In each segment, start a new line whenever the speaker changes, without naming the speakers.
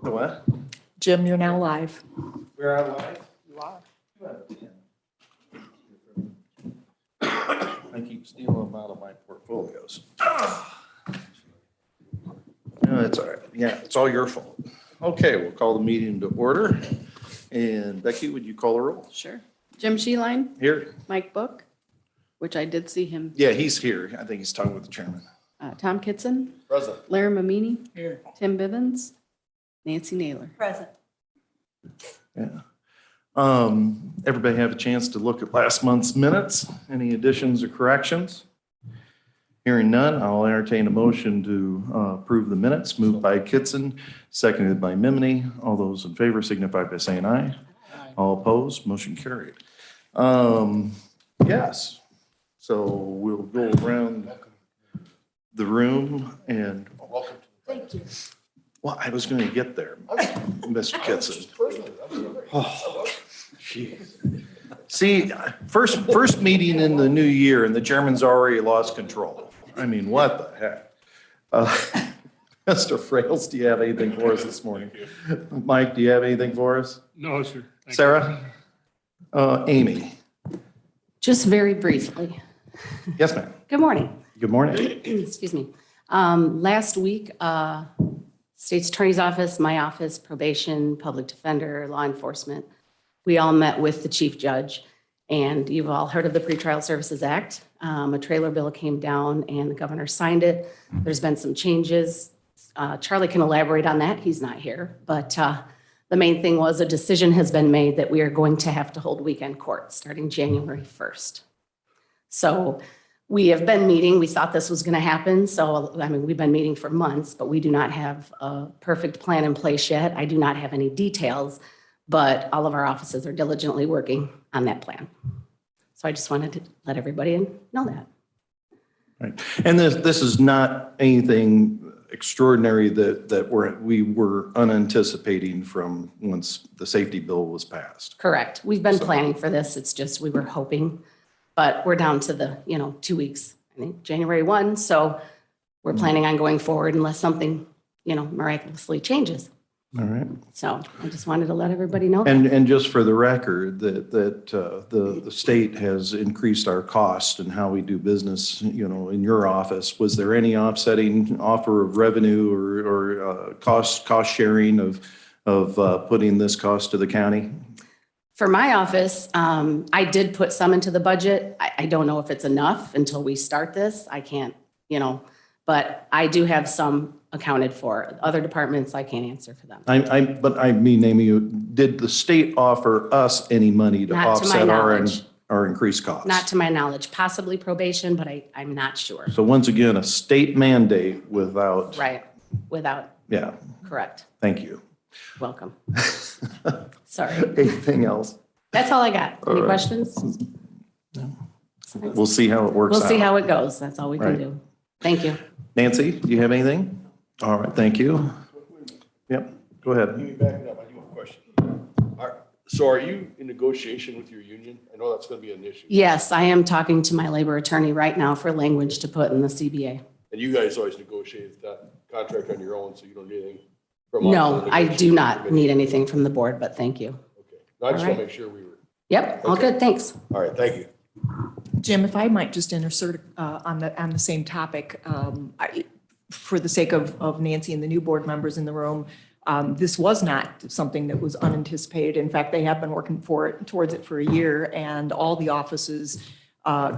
The what?
Jim, you're now live.
We're out live?
You are.
2 out of 10. I keep stealing them out of my portfolios. No, it's all right. Yeah, it's all your fault. Okay, we'll call the meeting to order. And Becky, would you call the roll?
Sure. Jim Sheeline,
Here?
Mike Book, which I did see him,
Yeah, he's here. I think he's talking with the chairman.
Tom Kitson,
Present.
Larry Mamini,
Here.
Tim Bibbins, Nancy Naylor.
Present.
Yeah. Everybody have a chance to look at last month's minutes? Any additions or corrections? Hearing none, I'll entertain a motion to approve the minutes. Moved by Kitson, seconded by Mimini. All those in favor signify by saying aye. All opposed, motion carried. Yes. So we'll go around the room and. Welcome.
Thank you.
Well, I was going to get there, Mr. Kitson. Oh, geez. See, first meeting in the new year and the chairman's already lost control. I mean, what the heck? Mr. Frails, do you have anything for us this morning? Mike, do you have anything for us?
No, sir. Thank you.
Sarah? Amy?
Just very briefly.
Yes, ma'am.
Good morning.
Good morning.
Excuse me. Last week, State's Attorney's Office, my office, probation, public defender, law enforcement, we all met with the chief judge. And you've all heard of the Pretrial Services Act. A trailer bill came down and the governor signed it. There's been some changes. Charlie can elaborate on that. He's not here. But the main thing was a decision has been made that we are going to have to hold weekend court starting January 1st. So we have been meeting. We thought this was going to happen. So, I mean, we've been meeting for months, but we do not have a perfect plan in place yet. I do not have any details, but all of our offices are diligently working on that plan. So I just wanted to let everybody know that.
Right. And this is not anything extraordinary that we were unanticipating from once the safety bill was passed.
Correct. We've been planning for this. It's just we were hoping, but we're down to the, 2 weeks, I think, January 1. So we're planning on going forward unless something, miraculously changes.
All right.
So I just wanted to let everybody know.
And just for the record, that the state has increased our cost and how we do business, in your office. Was there any offsetting offer of revenue or cost sharing of putting this cost to the county?
For my office, I did put some into the budget. I don't know if it's enough until we start this. I can't, but I do have some accounted for. Other departments, I can't answer for them.
But I mean, Amy, did the state offer us any money to
Not to my
offset
knowledge.
our increased costs?
Not to my knowledge, possibly probation, but I'm not sure.
So once again, a state mandate without.
Right, without,
Yeah,
correct.
thank you.
Welcome. Sorry.
Anything else?
That's all I got. Any
All right.
questions?
We'll see how it works out.
We'll see how it goes. That's all we can
Right.
do. Thank you.
Nancy, do you have anything? All right, thank you. Yep, go
Let
ahead.
me back it up. I do have a question. So are you in negotiation with your union? I know that's going to be an issue.
Yes, I am talking to my labor attorney right now for language to put in the CBA.
And you guys always negotiate that contract on your own, so you don't need anything from us?
No, I do not need anything from the board, but thank you.
Okay. No, I just
All
want
right.
to make sure we were,
Yep, all
Okay.
good, thanks.
all right, thank you.
Jim, if I might just insert on the same topic, for the sake of Nancy and the new board members in the room, this was not something that was unanticipated. In fact, they have been working towards it for a year, and all the offices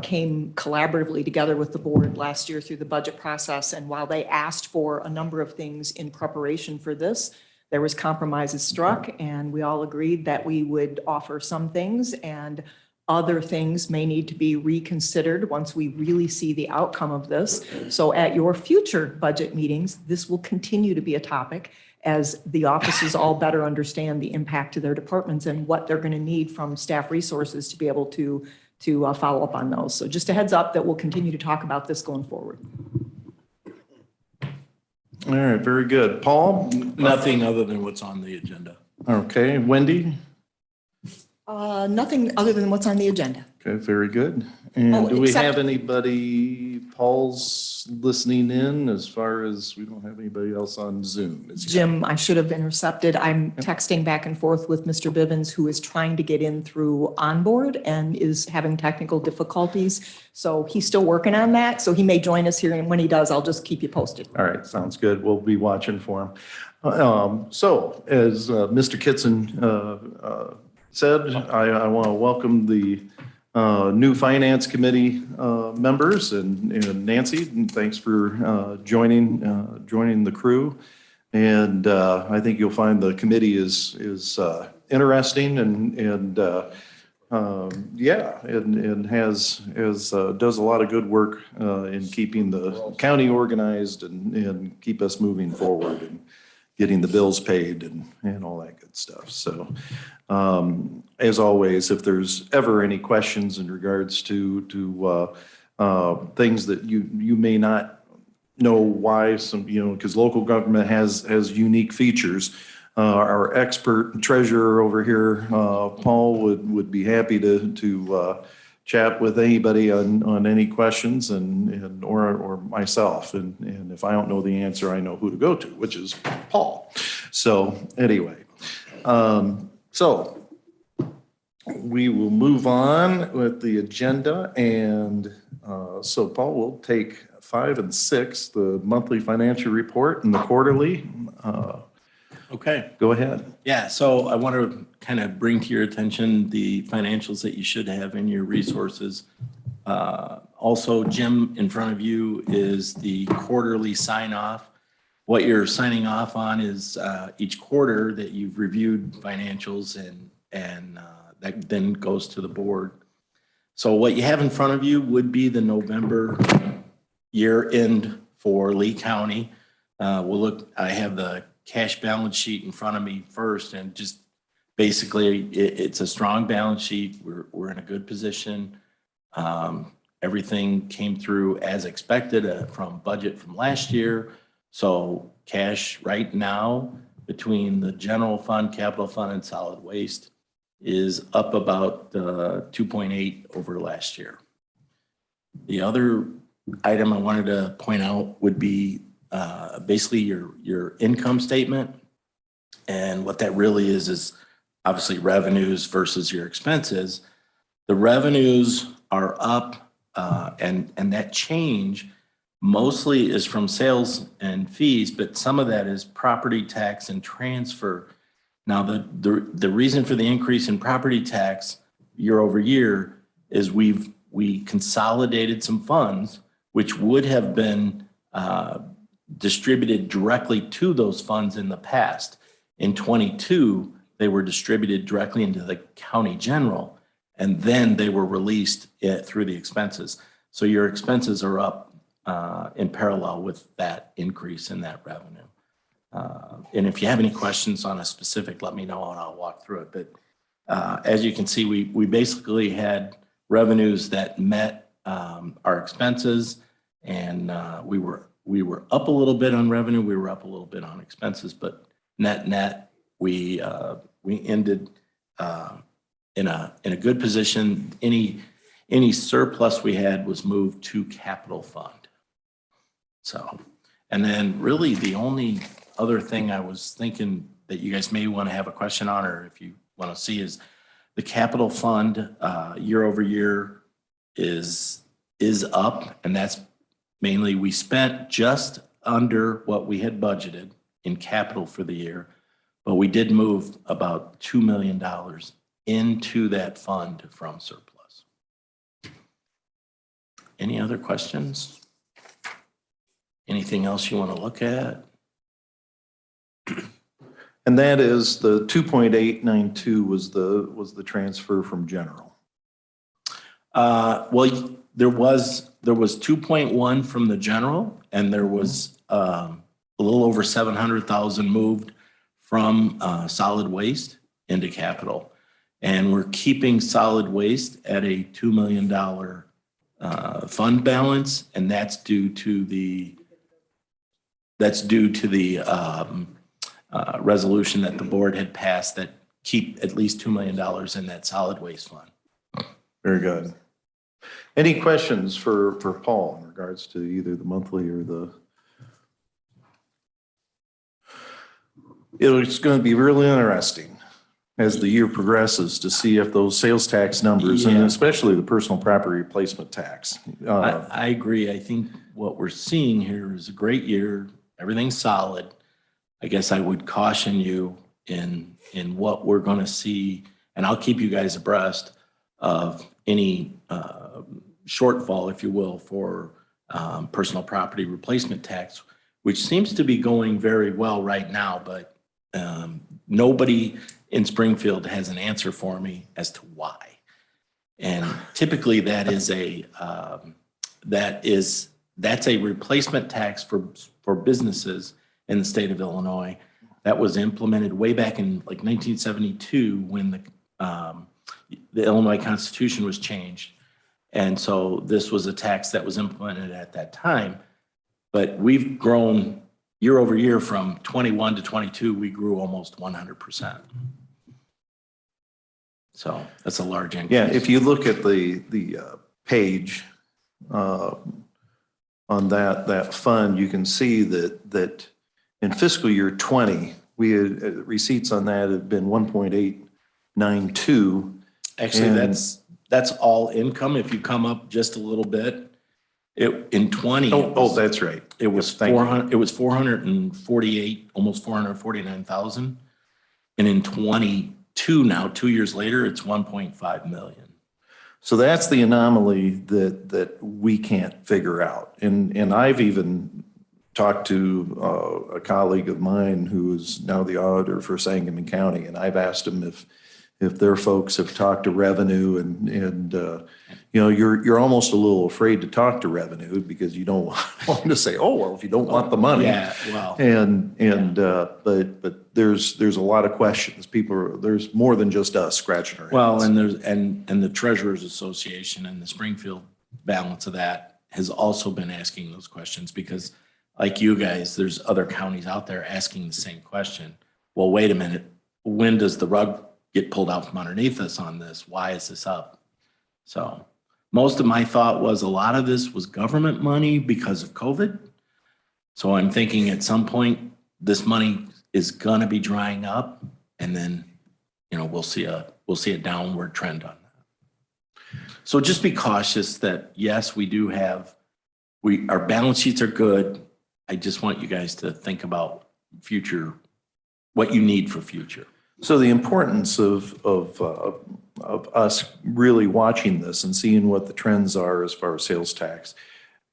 came collaboratively together with the board last year through the budget process. And while they asked for a number of things in preparation for this, there was compromises struck, and we all agreed that we would offer some things, and other things may need to be reconsidered once we really see the outcome of this. So at your future budget meetings, this will continue to be a topic as the offices all better understand the impact to their departments and what they're going to need from staff resources to be able to follow up on those. So just a heads up that we'll continue to talk about this going forward.
All right, very good. Paul?
Nothing other than what's on the agenda.
Okay, Wendy?
Nothing other than what's on the agenda.
Okay, very good.
Oh,
And do we
except-
have anybody, Paul's listening in as far as, we don't have anybody else on Zoom? Is he-
Jim, I should have intercepted. I'm texting back and forth with Mr. Bivens, who is trying to get in through onboard and is having technical difficulties. So he's still working on that. So he may join us here, and when he does, I'll just keep you posted.
All right, sounds good. We'll be watching for him. So as Mr. Kitson said, I want to welcome the new Finance Committee members and Nancy, and thanks for joining the crew. And I think you'll find the committee is interesting and does a lot of good work in keeping the county organized and keep us moving forward and getting the bills paid and all that good stuff. So as always, if there's ever any questions in regards to things that you may not know why because local government has unique features. Our expert treasurer over here, Paul, would be happy to chat with anybody on any questions or myself. And if I don't know the answer, I know who to go to, which is Paul. So anyway, so we will move on with the agenda. And so Paul will take 5 and 6, the monthly financial report and the quarterly.
Okay.
Go ahead.
Yeah, so I want to kind of bring to your attention the financials that you should have in your resources. Also, Jim, in front of you is the quarterly sign off. What you're signing off on is each quarter that you've reviewed financials and that then goes to the board. So what you have in front of you would be the November year end for Lee County. I have the cash balance sheet in front of me first, and just basically it's a strong balance sheet. We're in a good position. Everything came through as expected from budget from last year. So cash right now between the general fund, capital fund, and solid waste is up about 2.8 over last year. The other item I wanted to point out would be basically your income statement. And what that really is obviously revenues versus your expenses. The revenues are up and that change mostly is from sales and fees, but some of that is property tax and transfer. Now, the reason for the increase in property tax year over year is we consolidated some funds which would have been distributed directly to those funds in the past. In 22, they were distributed directly into the county general, and then they were released through the expenses. So your expenses are up in parallel with that increase in that revenue. And if you have any questions on a specific, let me know and I'll walk through it. But as you can see, we basically had revenues that met our expenses, and we were up a little bit on revenue. We were up a little bit on expenses, but net, we ended in a good position. Any surplus we had was moved to capital fund. So, and then really the only other thing I was thinking that you guys may want to have a question on, or if you want to see, is the capital fund year over year is up, and that's mainly we spent just under what we had budgeted in capital for the year, but we did move about $2 million into that fund from surplus. Any other questions? Anything else you want to look at?
And that is the 2.892 was the transfer from general.
Well, there was 2.1 from the general, and there was a little over 700,000 moved from solid waste into capital. And we're keeping solid waste at a $2 million fund balance, and that's due to the resolution that the board had passed that keep at least $2 million in that solid waste fund.
Very good. Any questions for Paul in regards to either the monthly or the? It's going to be really interesting as the year progresses to see if those sales tax numbers, and
Yeah.
especially the personal property replacement tax.
I agree. I think what we're seeing here is a great year. Everything's solid. I guess I would caution you in what we're going to see, and I'll keep you guys abreast of any shortfall, if you will, for personal property replacement tax, which seems to be going very well right now, but nobody in Springfield has an answer for me as to why. And typically that is that's a replacement tax for businesses in the state of Illinois that was implemented way back in like 1972 when the Illinois Constitution was changed. And so this was a tax that was implemented at that time. But we've grown year over year from 21 to 22, we grew almost 100%. So that's a large increase.
Yeah, if you look at the page on that fund, you can see that in fiscal year 20, we had receipts on that have been 1.892.
Actually,
And-
that's all income. If you come up just a little bit, in 20.
Oh, that's right.
It was
Thank you.
400, it was 448, almost 449,000. And in 22 now, 2 years later, it's 1.5 million.
So that's the anomaly that we can't figure out. And I've even talked to a colleague of mine who is now the auditor for Sangamon County, and I've asked him if their folks have talked to revenue and you know, you're almost a little afraid to talk to revenue because you don't want to say, oh, well, if you don't want the money.
Yeah, well.
But there's a lot of questions. There's more than just us scratching our heads.
Well, and there's, and the Treasurers Association and the Springfield balance of that has also been asking those questions because like you guys, there's other counties out there asking the same question. Well, wait a minute, when does the rug get pulled out from underneath us on this? Why is this up? So most of my thought was a lot of this was government money because of COVID. So I'm thinking at some point, this money is gonna be drying up and then, you know, we'll see a downward trend on that. So just be cautious that yes, we do have, our balance sheets are good. I just want you guys to think about future, what you need for future.
So the importance of us really watching this and seeing what the trends are as far as sales tax,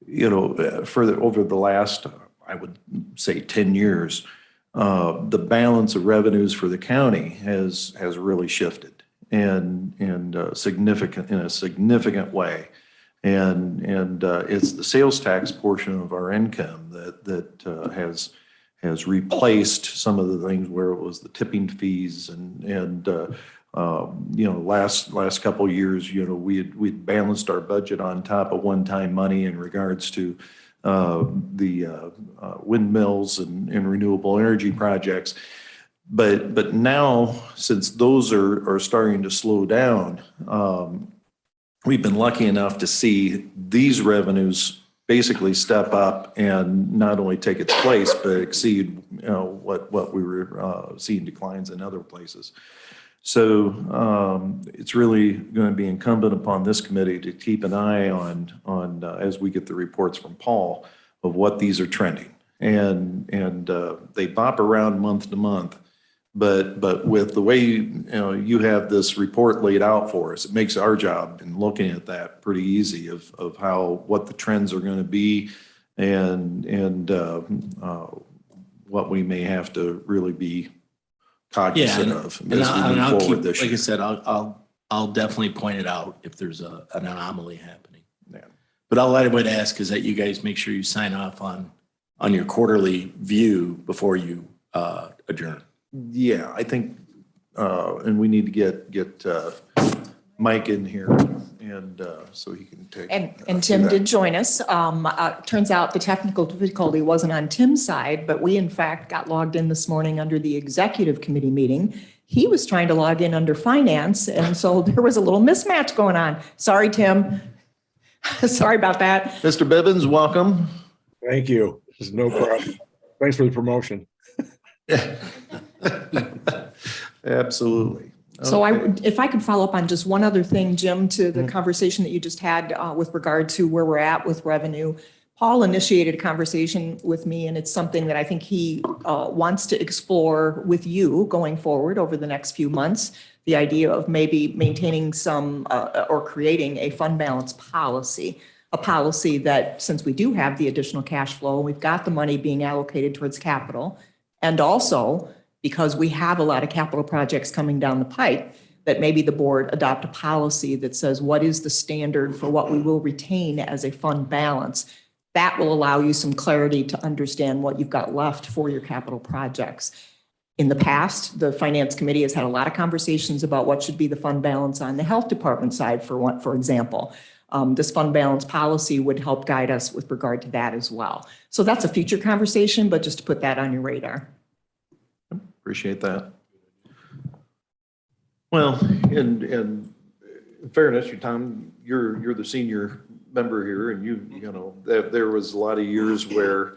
you know, over the last, I would say 10 years, the balance of revenues for the county has really shifted and in a significant way. And it's the sales tax portion of our income that has replaced some of the things where it was the tipping fees and you know, last couple of years, you know, we'd balanced our budget on top of one-time money in regards to the windmills and renewable energy projects. But now, since those are starting to slow down, we've been lucky enough to see these revenues basically step up and not only take its place, but exceed, you know, what we were seeing declines in other places. So it's really going to be incumbent upon this committee to keep an eye on as we get the reports from Paul of what these are trending. And they bop around month to month. But with the way you have this report laid out for us, it makes our job in looking at that pretty easy of what the trends are going to be and what we may have to really be cognizant of
And
as we move
I'll
forward
keep,
this
like
year.
I said, I'll definitely point it out if there's an anomaly happening.
Yeah.
But all I would ask is that you guys make sure you sign off on your quarterly view before you adjourn.
Yeah, I think, and we need to get Mike in here and so he can take.
And Tim did join us. Turns out the technical difficulty wasn't on Tim's side, but we in fact got logged in this morning under the executive committee meeting. he was trying to log in under finance, and so there was a little mismatch going on. Sorry, Tim. Sorry about that.
Mr. Bivens, welcome.
Thank you. There's no problem. Thanks for the promotion.
Absolutely.
So
Okay.
if I could follow up on just one other thing, Jim, to the conversation that you just had with regard to where we're at with revenue. Paul initiated a conversation with me, and it's something that I think he wants to explore with you going forward over the next few months. The idea of maybe maintaining some or creating a fund balance policy, a policy that, since we do have the additional cash flow, we've got the money being allocated towards capital, and also because we have a lot of capital projects coming down the pipe, that maybe the board adopt a policy that says what is the standard for what we will retain as a fund balance. That will allow you some clarity to understand what you've got left for your capital projects. In the past, the Finance Committee has had a lot of conversations about what should be the fund balance on the Health Department side, for example. This fund balance policy would help guide us with regard to that as well. So that's a future conversation, but just to put that on your radar.
Appreciate that. Well, in fairness, Tom, you're the senior member here, and you know, there was a lot of years where,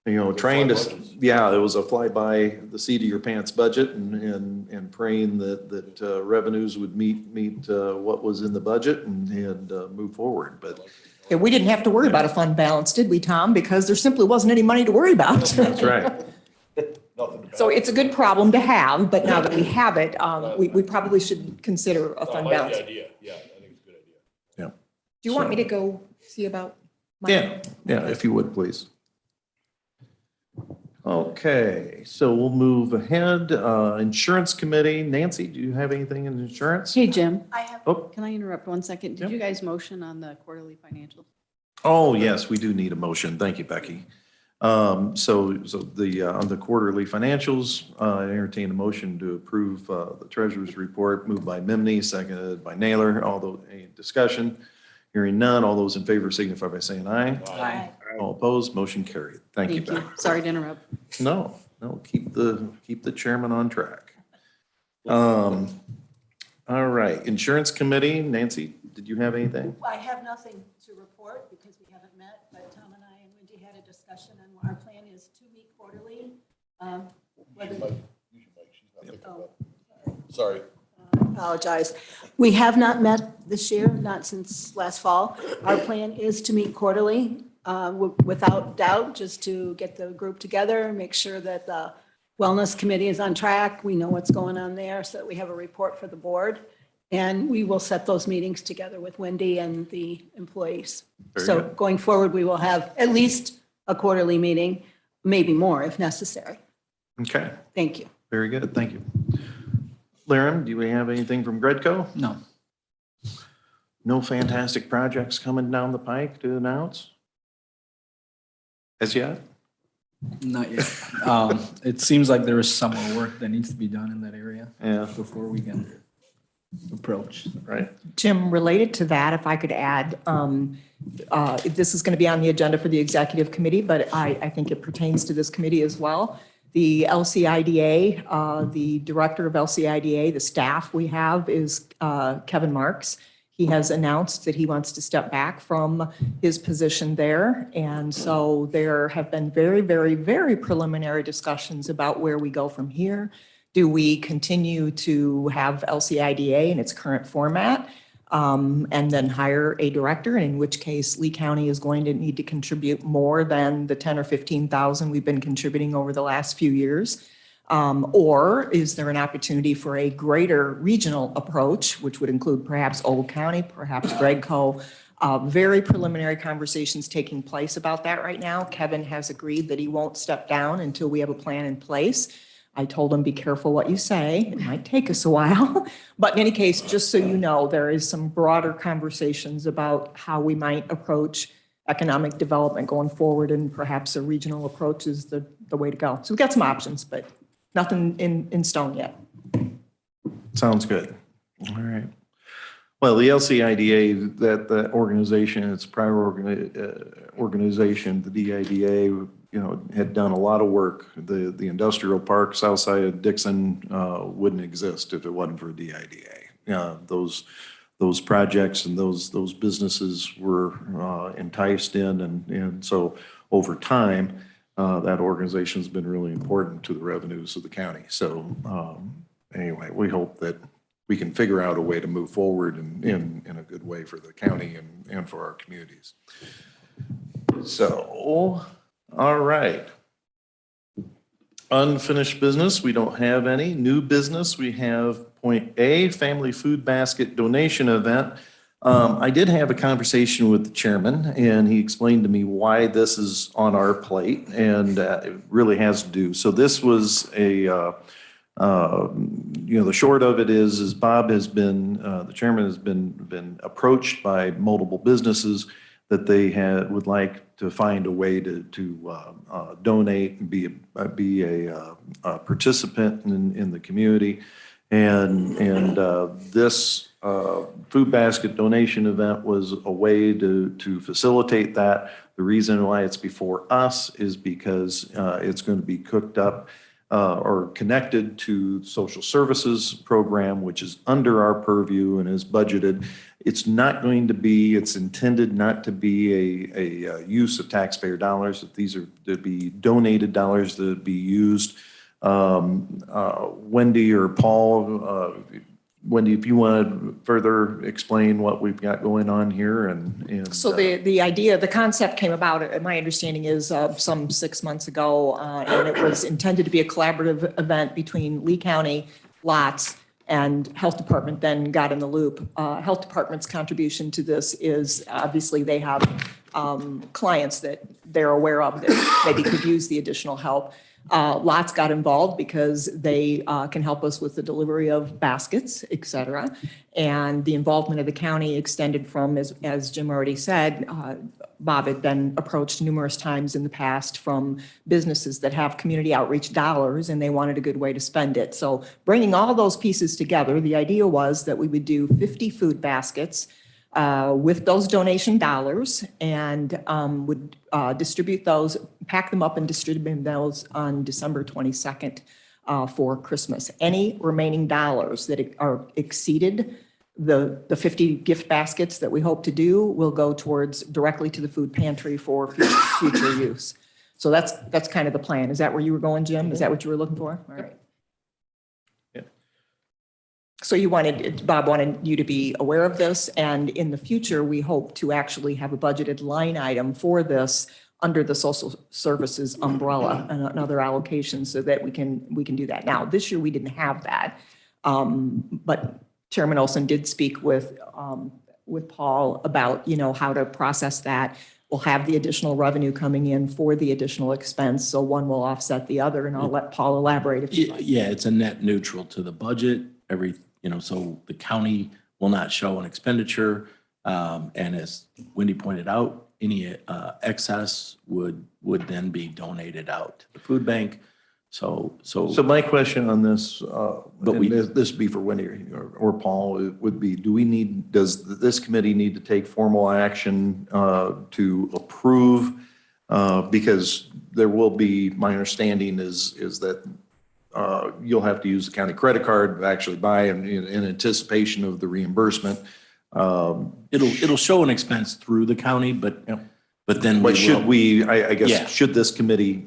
you know, trying to, yeah, it was a fly by the seat of your pants budget and praying that revenues would meet what was in the budget and move forward. But
Yeah, we didn't have to worry about a fund balance, did we, Tom? Because there simply wasn't any money to worry about.
that's right.
So it's a good problem to have, but now that we have it, we probably should consider a fund
I like
balance.
the idea. Yeah, I think it's a good idea.
Do you want me to go see about? my-
Yeah, if you would, please. Okay, so we'll move ahead. Insurance Committee, Nancy, do you have anything in insurance?
Hey, Jim,
Oh,
can I interrupt 1 second?
Yep.
Did you guys motion on the quarterly financials?
oh, yes, we do need a motion. Thank you, Becky. So on the quarterly financials, I entertain a motion to approve the treasurer's report, moved by Mimney, seconded by Naylor. Any discussion? Hearing none, all those in favor signify by saying aye.
Aye.
All opposed, motion carried. Thank you, Becky.
Sorry to interrupt.
No, keep the chairman on track. All right, Insurance Committee, Nancy, did you have anything?
I have nothing to report because we haven't met, but Tom and I and Wendy had a discussion and our plan is to meet quarterly.
Sorry.
Apologize. We have not met this year, not since last fall. Our plan is to meet quarterly, without doubt, just to get the group together, make sure that the Wellness Committee is on track. We know what's going on there so that we have a report for the board. And we will set those meetings together with Wendy and the employees.
Very
So
good.
going forward, we will have at least a quarterly meeting, maybe more if necessary.
Okay,
Thank you.
very good, thank you. Laren, do we have anything from Gredco?
No.
No fantastic projects coming down the pike to announce? As yet?
Not yet. It seems like there is some more work that needs to be done in that area
Yeah,
before we can approach.
right.
Jim, related to that, if I could add, this is going to be on the agenda for the executive committee, but I think it pertains to this committee as well. The LCIDA, the director of LCIDA, the staff we have is Kevin Marks. He has announced that he wants to step back from his position there. And so there have been very, very, very preliminary discussions about where we go from here. Do we continue to have LCIDA in its current format and then hire a director, in which case Lee County is going to need to contribute more than the 10 or 15,000 we've been contributing over the last few years? Or is there an opportunity for a greater regional approach, which would include perhaps Old County, perhaps Gregco? Very preliminary conversations taking place about that right now. Kevin has agreed that he won't step down until we have a plan in place. I told him, be careful what you say. It might take us a while. But in any case, just so you know, there is some broader conversations about how we might approach economic development going forward, and perhaps a regional approach is the way to go. So we've got some options, but nothing in stone yet.
Sounds good. All right. Well, the LCIDA, that organization, it's a private organization, the DIDA, had done a lot of work. The industrial park south side of Dixon wouldn't exist if it wasn't for DIDA. Those projects and those businesses were enticed in, and so over time, that organization's been really important to the revenues of the county. So anyway, we hope that we can figure out a way to move forward in a good way for the county and for our communities. So, all right. Unfinished business, we don't have any. New business, we have point A, family food basket donation event. I did have a conversation with the chairman, and he explained to me why this is on our plate, and it really has to do. So this was the short of it is Bob has been, the chairman has been approached by multiple businesses that they would like to find a way to donate and be a participant in the community. And this food basket donation event was a way to facilitate that. The reason why it's before us is because it's going to be cooked up or connected to social services program, which is under our purview and is budgeted. It's not going to be, it's intended not to be a use of taxpayer dollars. That these are to be donated dollars that be used. Wendy or Paul, Wendy, if you want to further explain what we've got going on here and
So the idea, the concept came about, my understanding is some 6 months ago, and it was intended to be a collaborative event between Lee County, Lots, and Health Department then got in the loop. Health Department's contribution to this is obviously they have clients that they're aware of that maybe could use the additional help. Lots got involved because they can help us with the delivery of baskets, et cetera. And the involvement of the county extended from, as Jim already said, Bob had been approached numerous times in the past from businesses that have community outreach dollars and they wanted a good way to spend it. So bringing all those pieces together, the idea was that we would do 50 food baskets with those donation dollars and would distribute those, pack them up and distribute those on December 22nd for Christmas. Any remaining dollars that are exceeded the 50 gift baskets that we hope to do will go towards directly to the food pantry for future use. So that's kind of the plan. Is that where you were going, Jim? Is that what you were looking for? All right. So Bob wanted you to be aware of this, and in the future, we hope to actually have a budgeted line item for this under the social services umbrella and other allocations so that we can do that. Now, this year, we didn't have that, but Chairman Olson did speak with Paul about, how to process that. We'll have the additional revenue coming in for the additional expense, so one will offset the other, and I'll let Paul elaborate if you'd like.
Yeah, it's a net neutral to the budget. So the county will not show an expenditure. And as Wendy pointed out, any excess would then be donated out to the food bank. So
my question on this,
But
this be for Wendy or Paul, it would be, does this committee need to take formal action to approve? Because there will be, my understanding is that you'll have to use the county credit card to actually buy in anticipation of the reimbursement.
it'll show an expense through the county, but then
But should we, I
Yeah.
guess, should this committee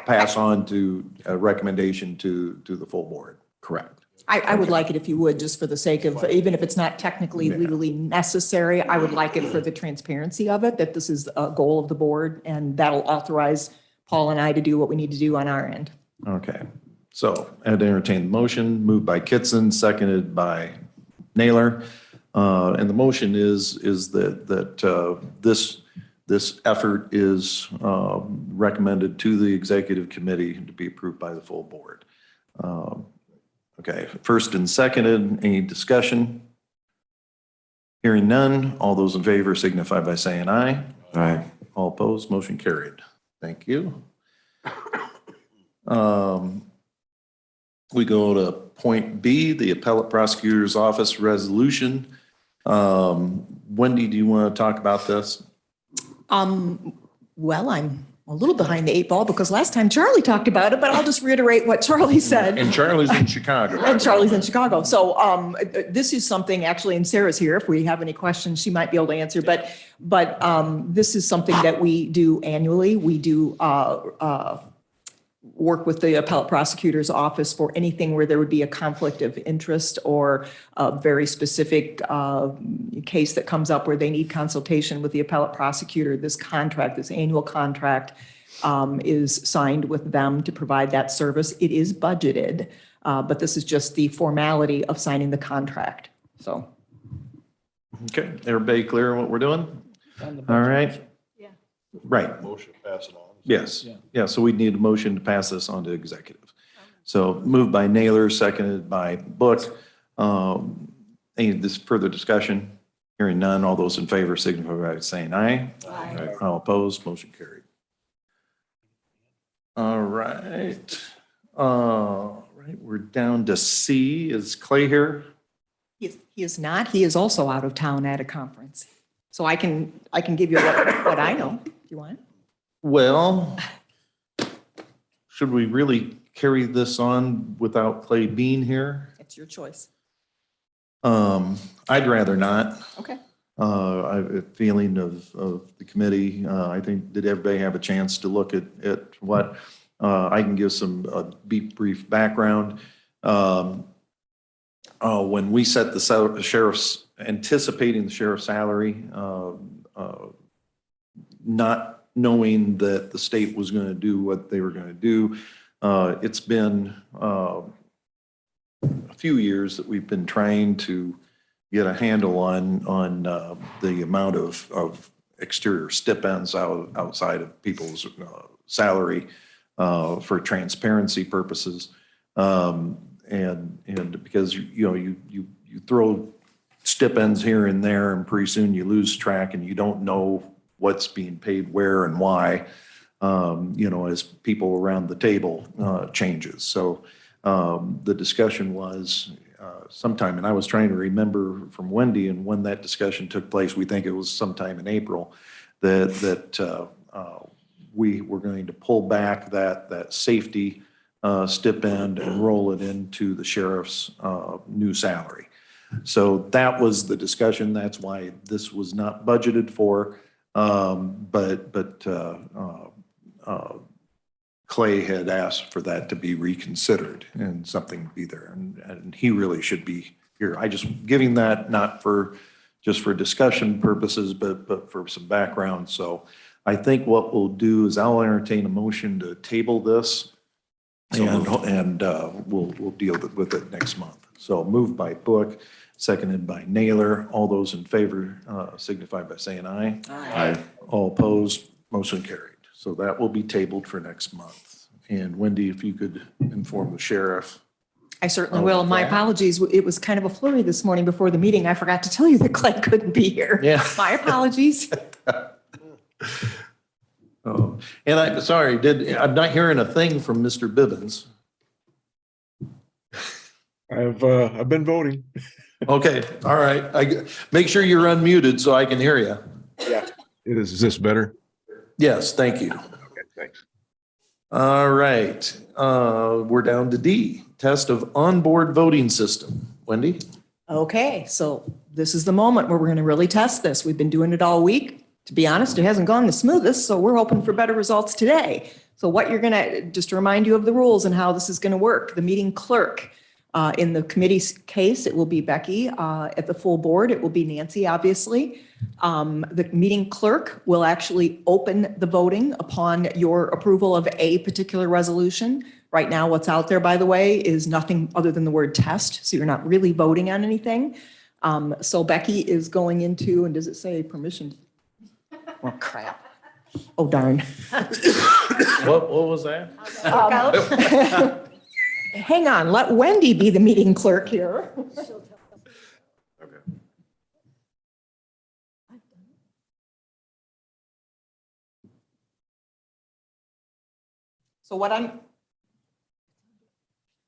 pass on to a recommendation to the full board?
Correct.
I would like it if you would, just for the sake of, even if it's not technically legally necessary, I would like it for the transparency of it, that this is a goal of the board, and that'll authorize Paul and I to do what we need to do on our end.
Okay, so I'd entertain the motion, moved by Kitson, seconded by Naylor. And the motion is that this effort is recommended to the executive committee to be approved by the full board. Okay, first and seconded, any discussion? Hearing none, all those in favor signify by saying aye. Aye. All opposed, motion carried. Thank you. We go to point B, the appellate prosecutor's office resolution Wendy, do you want to talk about this?
Well, I'm a little behind the eight ball because last time Charlie talked about it, but I'll just reiterate what Charlie said.
And Charlie's in Chicago.
And Charlie's in Chicago. So this is something, actually, and Sarah's here. If we have any questions, she might be able to answer. But this is something that we do annually. We do work with the appellate prosecutor's office for anything where there would be a conflict of interest or a very specific case that comes up where they need consultation with the appellate prosecutor. This contract, this annual contract, is signed with them to provide that service. It is budgeted, but this is just the formality of signing the contract. So.
Okay, everybody clear on what we're doing? All right.
Yeah.
Right.
Motion to pass it on.
Yes, yeah, so we need a motion to pass this on to executive. So moved by Naylor, seconded by Book. Any further discussion? Hearing none, all those in favor signify by saying aye.
Aye.
All opposed, motion carried. All right. We're down to C. Is Clay here?
He is not. He is also out of town at a conference. So I can give you what I know, if you want.
Well, should we really carry this on without Clay being here?
It's your choice.
I'd rather not.
Okay.
I have a feeling of the committee. I think, did everybody have a chance to look at what? I can give some brief background. When we set the sheriff's, anticipating the sheriff's salary, not knowing that the state was going to do what they were going to do, it's been a few years that we've been trying to get a handle on the amount of exterior stipends outside of people's salary for transparency purposes. And because, you throw stipends here and there and pretty soon you lose track and you don't know what's being paid where and why, as people around the table changes. So the discussion was sometime, and I was trying to remember from Wendy and when that discussion took place, we think it was sometime in April, that we were going to pull back that safety stipend and roll it into the sheriff's new salary. So that was the discussion. That's why this was not budgeted for. But Clay had asked for that to be reconsidered and something to be there. And he really should be here. I just giving that not just for discussion purposes, but for some background. So I think what we'll do is I'll entertain a motion to table this and we'll deal with it next month. So moved by Book, seconded by Naylor. All those in favor signify by saying aye.
Aye.
All opposed, motion carried. So that will be tabled for next month. And Wendy, if you could inform the sheriff.
I certainly will. My apologies. It was kind of a flurry this morning before the meeting. I forgot to tell you that Clay couldn't be here.
Yeah.
My apologies.
Oh, and I'm sorry, I'm not hearing a thing from Mr. Bivens.
I've been voting.
Okay, all right. Make sure you're unmuted so I can hear you.
Yeah. It is. Is this better?
Yes, thank you.
Okay, thanks.
All right, we're down to D, test of onboard voting system. Wendy?
Okay, so this is the moment where we're going to really test this. We've been doing it all week. To be honest, it hasn't gone the smoothest, so we're hoping for better results today. So what you're going to, just to remind you of the rules and how this is going to work, the meeting clerk, in the committee's case, it will be Becky. At the full board, it will be Nancy, obviously. The meeting clerk will actually open the voting upon your approval of a particular resolution. Right now, what's out there, by the way, is nothing other than the word test, so you're not really voting on anything. So Becky is going into, and does it say permission? Oh, crap. Oh, darn.
What was that?
Hang on, let Wendy be the meeting clerk here. So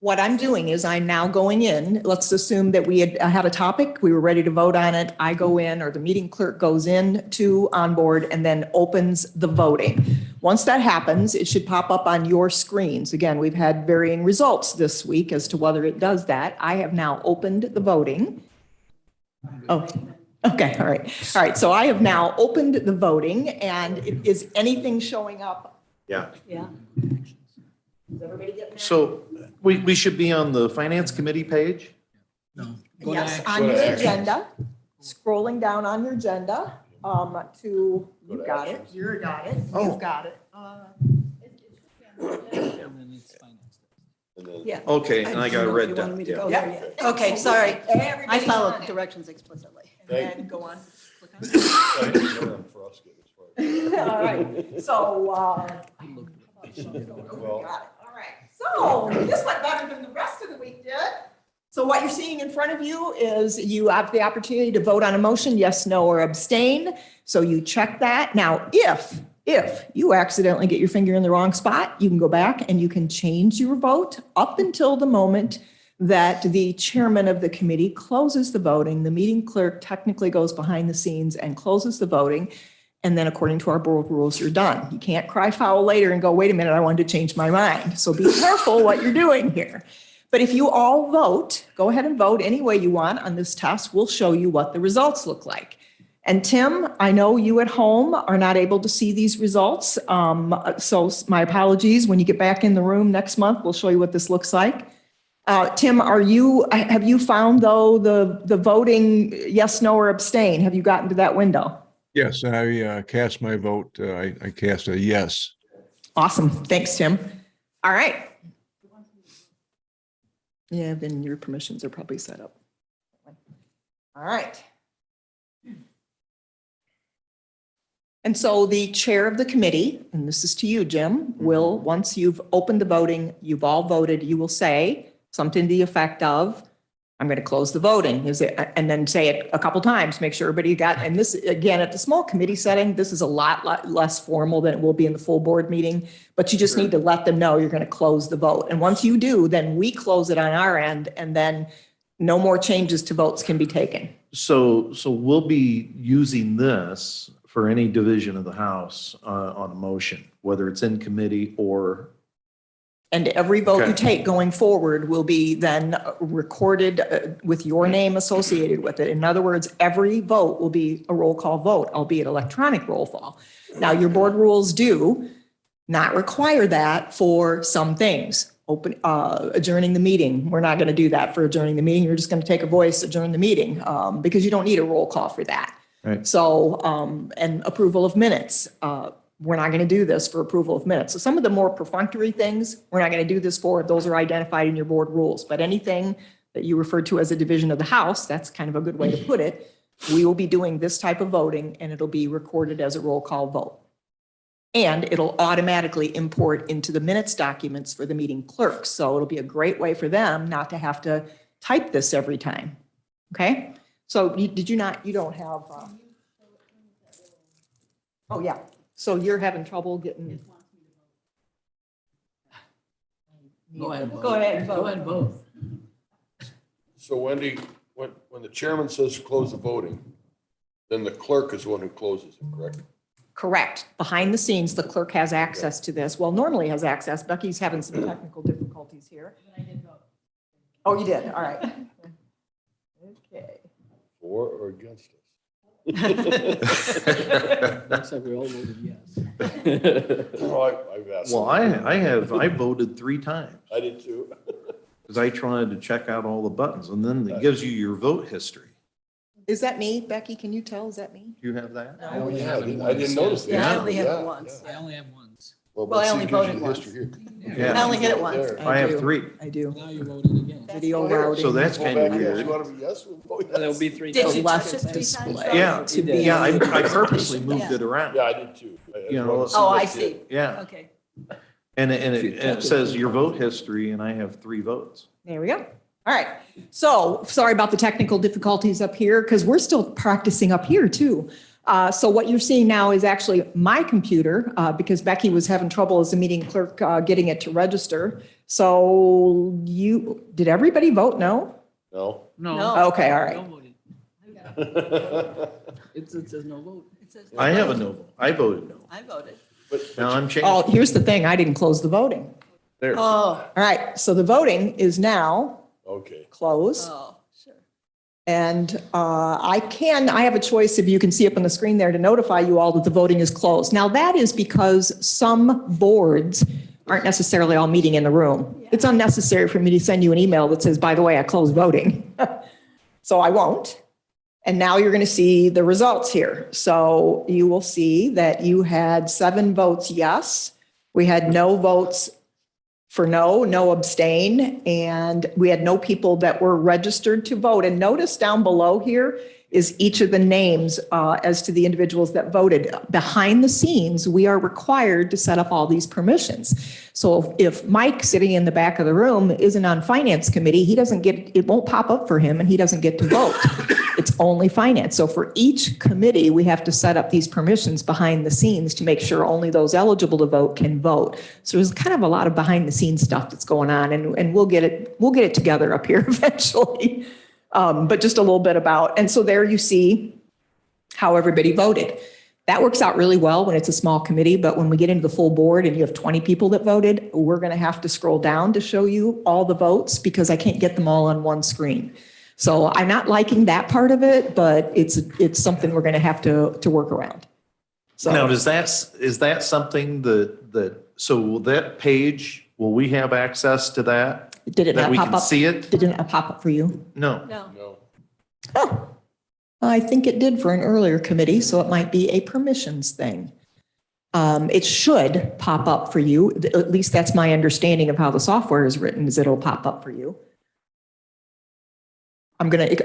What I'm doing is I'm now going in, let's assume that we had a topic, we were ready to vote on it. I go in, or the meeting clerk goes in to onboard and then opens the voting. Once that happens, it should pop up on your screens. Again, we've had varying results this week as to whether it does that. I have now opened the voting. Oh, okay, all right. All right, so I have now opened the voting, and is anything showing up?
Yeah.
Yeah.
Is everybody getting that?
So we should be on the finance committee page?
No.
Yes, on your agenda, scrolling down on your agenda, to, you got it, you got it,
Oh.
you've got it.
And then-
Yeah.
Okay, and I got it
You
read
wanted
down.
me to
Yeah.
go there yet? Okay, sorry. I
Everybody's
followed
on
the
it.
directions explicitly.
And then go on. Click on it.
For us, get as far as-
All right, so,
Well-
got it, all right. So this went better than the rest of the week did. So what you're seeing in front of you is you have the opportunity to vote on a motion, yes, no, or abstain. So you check that. Now, if you accidentally get your finger in the wrong spot, you can go back and you can change your vote up until the moment that the chairman of the committee closes the voting. The meeting clerk technically goes behind the scenes and closes the voting. And then according to our board rules, you're done. You can't cry foul later and go, wait a minute, I wanted to change my mind. So be careful what you're doing here. But if you all vote, go ahead and vote any way you want on this test. We'll show you what the results look like. And Tim, I know you at home are not able to see these results. So my apologies. When you get back in the room next month, we'll show you what this looks like. Tim, have you found though the voting yes, no, or abstain? Have you gotten to that window?
Yes, I cast my vote. I cast a yes.
Awesome. Thanks, Tim. All right. Yeah, then your permissions are probably set up. All right. And so the chair of the committee, and this is to you, Jim, will, once you've opened the voting, you've all voted, you will say something to the effect of, I'm going to close the voting, and then say it a couple times, make sure everybody got, and this, again, at the small committee setting, this is a lot less formal than it will be in the full board meeting, but you just need to let them know you're going to close the vote. And once you do, then we close it on our end, and then no more changes to votes can be taken.
So we'll be using this for any division of the House on a motion, whether it's in committee or.
And every vote you
Okay.
take going forward will be then recorded with your name associated with it. In other words, every vote will be a roll call vote, albeit electronic roll call. Now, your board rules do not require that for some things. Adjourning the meeting, we're not going to do that for adjourning the meeting. You're just going to take a voice, adjourn the meeting, because you don't need a roll call for that.
Right.
So, and approval of minutes. We're not going to do this for approval of minutes. So some of the more perfunctory things, we're not going to do this for. Those are identified in your board rules. But anything that you refer to as a division of the House, that's kind of a good way to put it. We will be doing this type of voting, and it'll be recorded as a roll call vote. And it'll automatically import into the minutes documents for the meeting clerks. So it'll be a great way for them not to have to type this every time. Okay? So you don't have, oh yeah. So you're having trouble getting.
Go ahead.
Go ahead and vote.
Go ahead, both.
So Wendy, when the chairman says close the voting, then the clerk is the one who closes it, correct?
Correct. Behind the scenes, the clerk has access to this. Well, normally has access. Becky's having some technical difficulties here. Oh, you did? All right. Okay.
For or against us?
Looks like we all voted yes.
Oh, I've asked.
Well, I voted 3 times
I did too.
because I tried to check out all the buttons, and then it gives you your vote history.
Is that me? Becky, can you tell? Is that me?
You have that?
I only
Yeah,
have
I
it
didn't
once,
notice that.
Yeah, I
Yeah.
only have it once.
I only have once.
Well,
let's
I
see,
only
it gives you
voted
the
once.
history here.
Yeah.
I only hit it
Right
once.
there.
I have
do.
3.
I do.
Now you voted again.
Video
Here.
routing.
So that's
Go
kind
back
of
here.
weird.
You want to be yes? We'll vote yes.
There'll be 3
Did
times.
you
left
touch it 3 times?
display.
Yeah,
To be-
yeah, I purposely moved
Yeah.
it around.
Yeah, I did too.
You know,
Oh, I
what
see.
did.
Yeah,
Okay.
and it says your vote history, and I have 3 votes.
There we go. All right. So sorry about the technical difficulties up here because we're still practicing up here too. So what you're seeing now is actually my computer, because Becky was having trouble as the meeting clerk getting it to register. So did everybody vote no?
No?
No.
Okay, all right.
No voting. It says no vote.
I have a no. I voted no.
I voted.
Now I'm changing.
Oh, here's the thing, I didn't close the voting.
There.
Oh,
All right, so the voting is now
Okay.
closed.
oh, sure.
And I have a choice, if you can see up on the screen there, to notify you all that the voting is closed. Now, that is because some boards aren't necessarily all meeting in the room. It's unnecessary for me to send you an email that says, by the way, I closed voting. So I won't. And now you're going to see the results here. So you will see that you had 7 votes yes. We had no votes for no abstain, and we had no people that were registered to vote. And notice down below here is each of the names as to the individuals that voted. Behind the scenes, we are required to set up all these permissions. So if Mike sitting in the back of the room isn't on finance committee, he doesn't get, it won't pop up for him and he doesn't get to vote. It's only finance. So for each committee, we have to set up these permissions behind the scenes to make sure only those eligible to vote can vote. So there's kind of a lot of behind the scenes stuff that's going on, and we'll get it together up here eventually. But just a little bit about, and so there you see how everybody voted. That works out really well when it's a small committee, but when we get into the full board and you have 20 people that voted, we're going to have to scroll down to show you all the votes because I can't get them all on one screen. So I'm not liking that part of it, but it's something we're going to have to work around. So
Now, is that something so will that page, will we have access to that?
did it
That
not
we
pop
can
up?
see it?
Did it not pop up for you?
No.
No.
No.
Oh, I think it did for an earlier committee, so it might be a permissions thing. It should pop up for you. At least that's my understanding of how the software is written, is it'll pop up for you.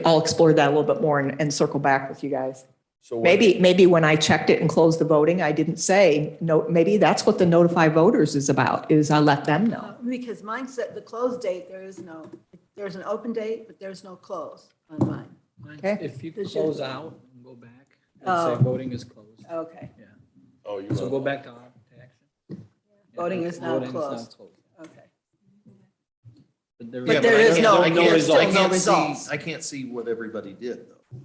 I'll explore that a little bit more and circle back with you guys.
So
Maybe when I checked it and closed the voting, I didn't say, no, maybe that's what the notify voters is about, is I let them know.
Because mine said the close date, there's an open date, but there's no close on mine.
Okay.
If you
Does
close
your-
out and go back,
Oh.
and say voting is closed.
Okay,
Oh, you
So go
want,
back to action.
Voting is now
Voting
closed.
closed.
okay.
But there
But
is-
there is no-
I can't-
there's still
I
no
can't see-
results.
I can't see what everybody did, though.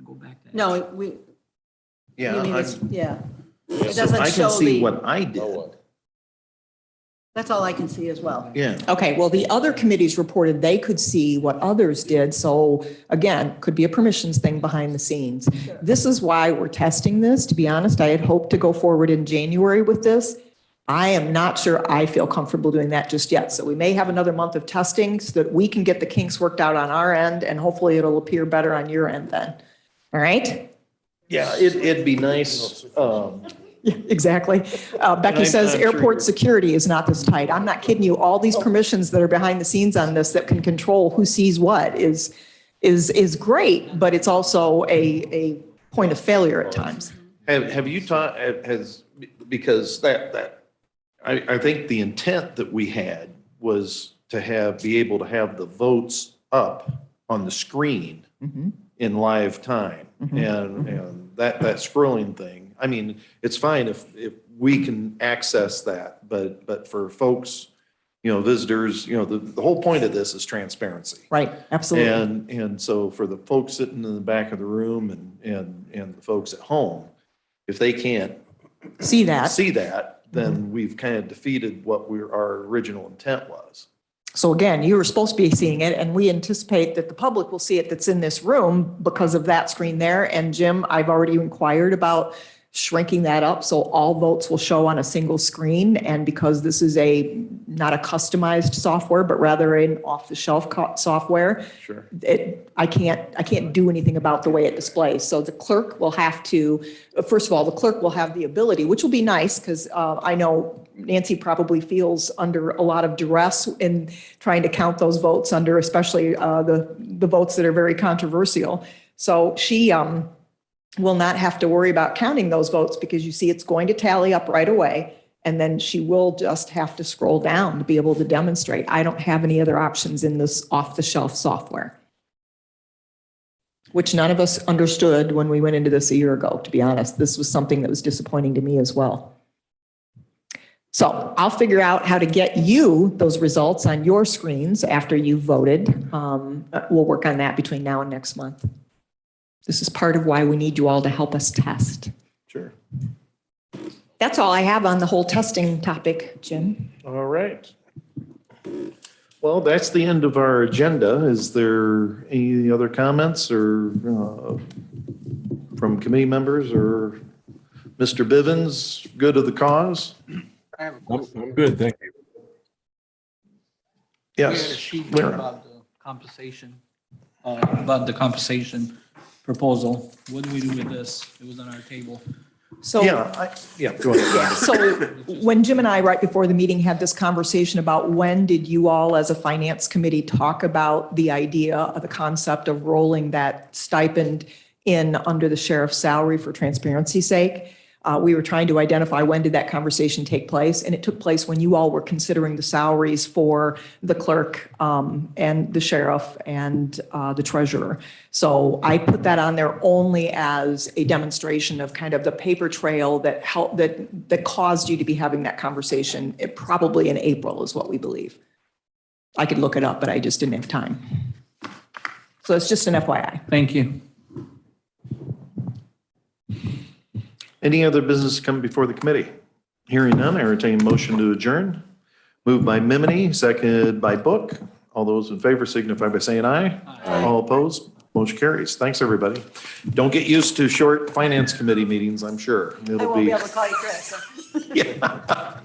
Go back to.
No,
action.
you
Yeah,
mean
I-
it's- yeah.
Yeah,
It
so
doesn't
I
show
can see
the,
what I
now
did.
what?
that's all I can see as well.
Yeah.
Okay, well, the other committees reported they could see what others did. So again, could be a permissions thing behind the scenes. This is why we're testing this. To be honest, I had hoped to go forward in January with this. I am not sure I feel comfortable doing that just yet. So we may have another month of testing so that we can get the kinks worked out on our end, and hopefully it'll appear better on your end then. All right?
Yeah, it'd be nice.
Yeah, exactly. Becky
I'm
says
sure
airport
you're-
security is not this tight. I'm not kidding you. All these permissions that are behind the scenes on this that can control who sees what is great, but it's also a point of failure at times.
Have you taught, because I think the intent that we had was to be able to have the votes up on the screen in live time. And that scrolling thing, I mean, it's fine if we can access that, but for folks, visitors, the whole point of this is transparency.
Right, absolutely.
And so for the folks sitting in the back of the room and the folks at home, if they can't
See that.
see that, then we've kind of defeated what our original intent was.
So again, you were supposed to be seeing it, and we anticipate that the public will see it that's in this room because of that screen there. And Jim, I've already inquired about shrinking that up so all votes will show on a single screen. And because this is not a customized software, but rather an off-the-shelf software,
Sure.
I can't do anything about the way it displays. So the clerk will have to, first of all, the clerk will have the ability, which will be nice because I know Nancy probably feels under a lot of duress in trying to count those votes under, especially the votes that are very controversial. So she will not have to worry about counting those votes because you see it's going to tally up right away. And then she will just have to scroll down to be able to demonstrate. I don't have any other options in this off-the-shelf software. which none of us understood when we went into this a year ago, to be honest. This was something that was disappointing to me as well. So I'll figure out how to get you those results on your screens after you've voted. We'll work on that between now and next month. This is part of why we need you all to help us test.
Sure.
That's all I have on the whole testing topic, Jim.
All right. Well, that's the end of our agenda. Is there any other comments or from committee members or Mr. Bivens, good of the cause?
I'm good, thank you.
We had a
Yes.
sheet
Lyra.
about the compensation proposal. What do we do with this? It was on our table.
So.
Yeah, go ahead.
So when Jim and I, right before the meeting, had this conversation about when did you all as a finance committee talk about the idea of the concept of rolling that stipend in under the sheriff's salary for transparency's sake? We were trying to identify when did that conversation take place, and it took place when you all were considering the salaries for the clerk and the sheriff and the treasurer. So I put that on there only as a demonstration of kind of the paper trail that helped, that caused you to be having that conversation. It probably in April is what we believe. I could look it up, but I just didn't have time. So it's just an FYI.
Thank you.
Any other business come before the committee? Hearing none, I entertain a motion to adjourn. Moved by Mimini, seconded by Book. All those in favor signify by saying aye. All opposed, motion carries. Thanks, everybody. Don't get used to short finance committee meetings, I'm sure.
I
It'll
won't be
be,
able to call you Chris.
yeah.